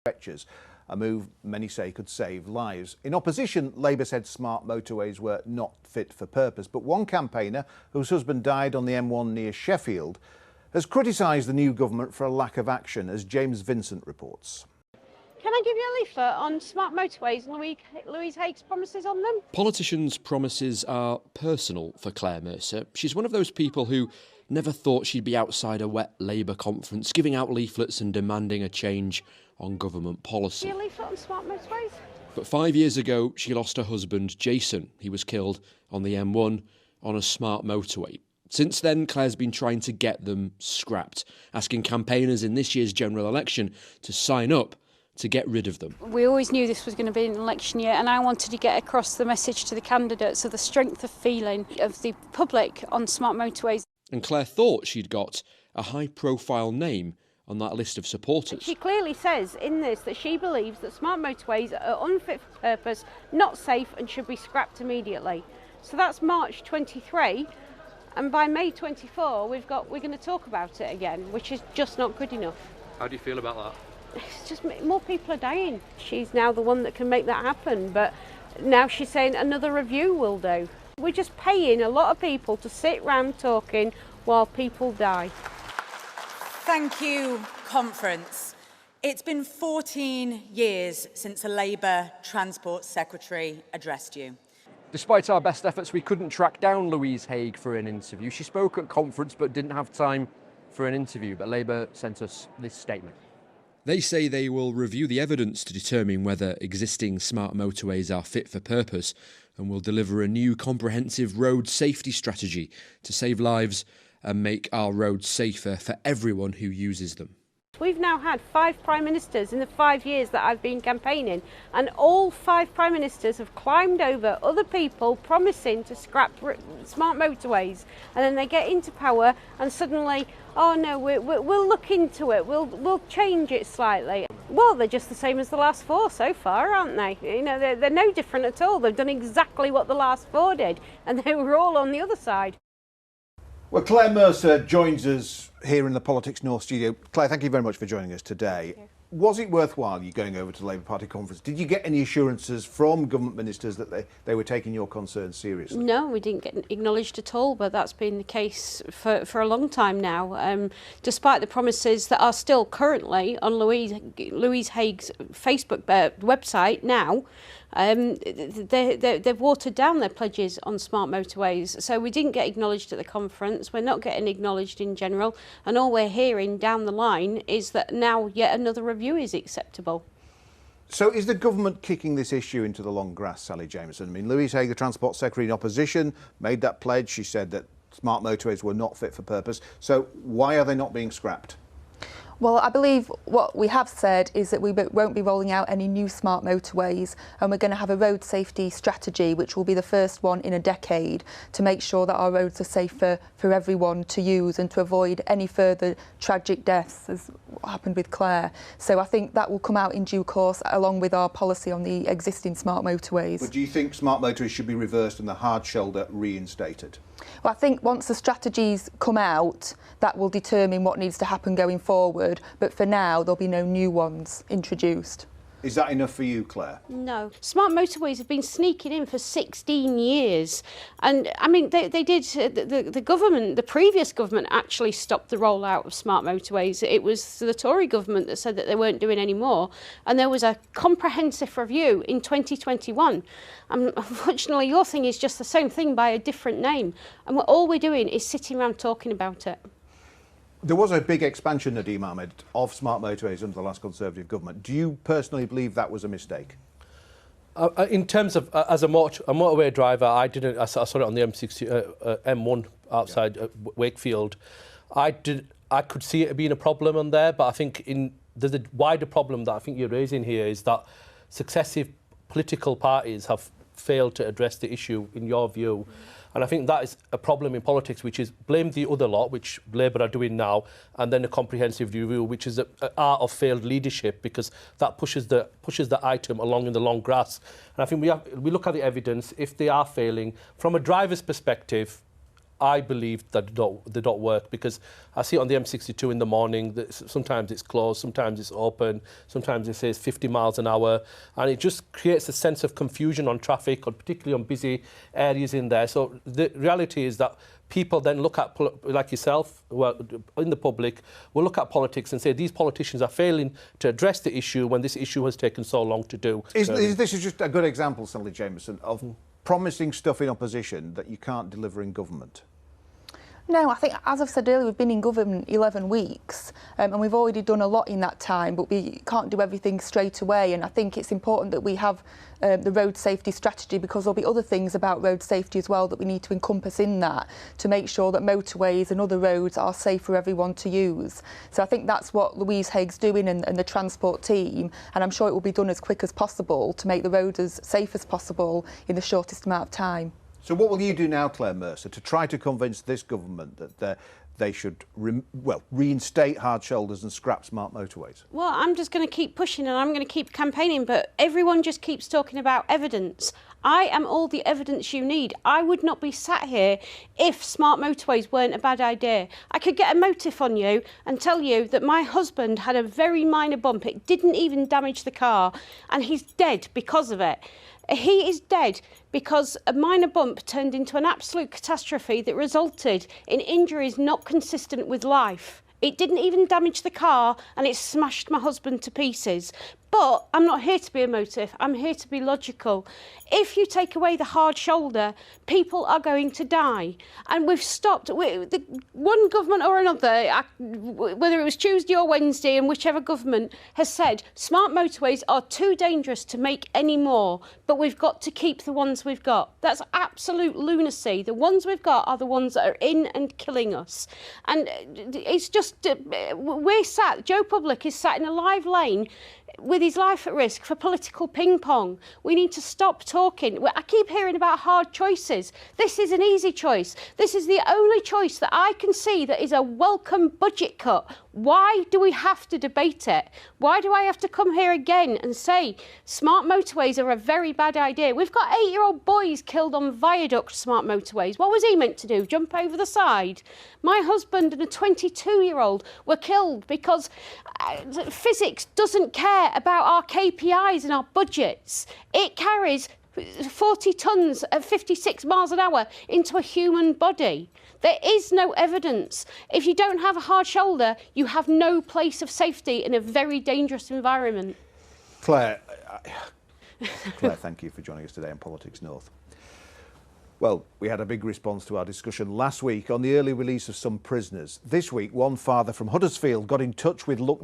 stretchers, a move many say could save lives. In opposition, Labour said smart motorways were not fit for purpose, but one campaigner whose husband died on the M1 near Sheffield has criticised the new government for a lack of action, as James Vincent reports. Can I give you a leaflet on smart motorways and Louise Haig's promises on them? Politicians' promises are personal for Claire Mercer. She's one of those people who never thought she'd be outside a wet Labour conference, giving out leaflets and demanding a change on government policy. Give you a leaflet on smart motorways? But 5 years ago, she lost her husband, Jason. He was killed on the M1 on a smart motorway. Since then, Claire's been trying to get them scrapped, asking campaigners in this year's general election to sign up to get rid of them. We always knew this was going to be an election year, and I wanted to get across the message to the candidates of the strength of feeling of the public on smart motorways. And Claire thought she'd got a high-profile name on that list of supporters. She clearly says in this that she believes that smart motorways are unfit for purpose, not safe, and should be scrapped immediately. So that's March 23, and by May 24 we're going to talk about it again, which is just not good enough. How do you feel about that? It's just more people are dying. She's now the one that can make that happen, but now she's saying another review will do. We're just paying a lot of people to sit round talking while people die. Thank you, conference. It's been 14 years since a Labour Transport Secretary addressed you. Despite our best efforts, we couldn't track down Louise Haig for an interview. She spoke at conference but didn't have time for an interview, but Labour sent us this statement. They say they will review the evidence to determine whether existing smart motorways are fit for purpose and will deliver a new comprehensive road safety strategy to save lives and make our roads safer for everyone who uses them. We've now had 5 Prime Ministers in the 5 years that I've been campaigning, and all 5 Prime Ministers have climbed over other people promising to scrap smart motorways, and then they get into power and suddenly, oh no, we'll look into it, we'll change it slightly. Well, they're just the same as the last 4 so far, aren't they? You know, they're no different at all. They've done exactly what the last 4 did, and they were all on the other side. Well, Claire Mercer joins us here in the Politics North studio. Claire, thank you very much for joining us today. Was it worthwhile you going over to the Labour Party conference? Did you get any assurances from government ministers that they were taking your concerns seriously? No, we didn't get acknowledged at all, but that's been the case for a long time now. Despite the promises that are still currently on Louise Haig's Facebook website now, they've watered down their pledges on smart motorways. So we didn't get acknowledged at the conference. We're not getting acknowledged in general, and all we're hearing down the line is that now yet another review is acceptable. So is the government kicking this issue into the long grass, Sally Jameson? I mean, Louise Haig, the Transport Secretary in opposition, made that pledge. She said that smart motorways were not fit for purpose. So why are they not being scrapped? Well, I believe what we have said is that we won't be rolling out any new smart motorways, and we're going to have a road safety strategy, which will be the first one in a decade, to make sure that our roads are safer for everyone to use and to avoid any further tragic deaths, as what happened with Claire. So I think that will come out in due course, along with our policy on the existing smart motorways. But do you think smart motorways should be reversed and the hard shoulder reinstated? Well, I think once the strategies come out, that will determine what needs to happen going forward. But for now, there'll be no new ones introduced. Is that enough for you, Claire? No. Smart motorways have been sneaking in for 16 years. And, I mean, they did, the government, the previous government actually stopped the rollout of smart motorways. It was the Tory government that said that they weren't doing any more. And there was a comprehensive review in 2021. And unfortunately, your thing is just the same thing by a different name. And all we're doing is sitting around talking about it. There was a big expansion, Nadeem Ahmed, of smart motorways under the last Conservative government. Do you personally believe that was a mistake? In terms of, as a motorway driver, I saw it on the M1 outside Wakefield. I could see it being a problem on there, but I think there's a wider problem that I think you're raising here is that successive political parties have failed to address the issue, in your view. And I think that is a problem in politics, which is blame the other lot, which Labour are doing now, and then a comprehensive review, which is an art of failed leadership, because that pushes the item along in the long grass. And I think we look at the evidence. If they are failing, from a driver's perspective, I believe that they don't work, because I see it on the M62 in the morning that sometimes it's closed, sometimes it's open, sometimes it says 50 miles an hour, and it just creates a sense of confusion on traffic, or particularly on busy areas in there. So the reality is that people then look at, like yourself, who are in the public, will look at politics and say these politicians are failing to address the issue when this issue has taken so long to do. This is just a good example, Stanley Jameson, of promising stuff in opposition that you can't deliver in government. No, I think, as I've said earlier, we've been in government 11 weeks and we've already done a lot in that time, but we can't do everything straight away. And I think it's important that we have the road safety strategy, because there'll be other things about road safety as well that we need to encompass in that to make sure that motorways and other roads are safe for everyone to use. So I think that's what Louise Haig's doing and the transport team, and I'm sure it will be done as quick as possible to make the roads as safe as possible in the shortest amount of time. So what will you do now, Claire Mercer, to try to convince this government that they should reinstate hard shoulders and scrap smart motorways? Well, I'm just going to keep pushing and I'm going to keep campaigning, but everyone just keeps talking about evidence. I am all the evidence you need. I would not be sat here if smart motorways weren't a bad idea. I could get a motive on you and tell you that my husband had a very minor bump. It didn't even damage the car, and he's dead because of it. He is dead because a minor bump turned into an absolute catastrophe that resulted in injuries not consistent with life. It didn't even damage the car, and it smashed my husband to pieces. But I'm not here to be emotive, I'm here to be logical. If you take away the hard shoulder, people are going to die. And we've stopped, one government or another, whether it was Tuesday or Wednesday, and whichever government has said, smart motorways are too dangerous to make any more, but we've got to keep the ones we've got. That's absolute lunacy. The ones we've got are the ones that are in and killing us. And it's just, Joe Public is sat in a live lane with his life at risk for political ping pong. We need to stop talking. I keep hearing about hard choices. This is an easy choice. This is the only choice that I can see that is a welcome budget cut. Why do we have to debate it? Why do I have to come here again and say smart motorways are a very bad idea? We've got 8-year-old boys killed on viaduct smart motorways. What was he meant to do? Jump over the side? My husband and a 22-year-old were killed because physics doesn't care about our KPIs and our budgets. It carries 40 tonnes at 56 miles an hour into a human body. There is no evidence. If you don't have a hard shoulder, you have no place of safety in a very dangerous environment. Claire, thank you for joining us today on Politics North. Well, we had a big response to our discussion last week on the early release of some prisoners. This week, one father from Huddersfield got in touch with Lucknow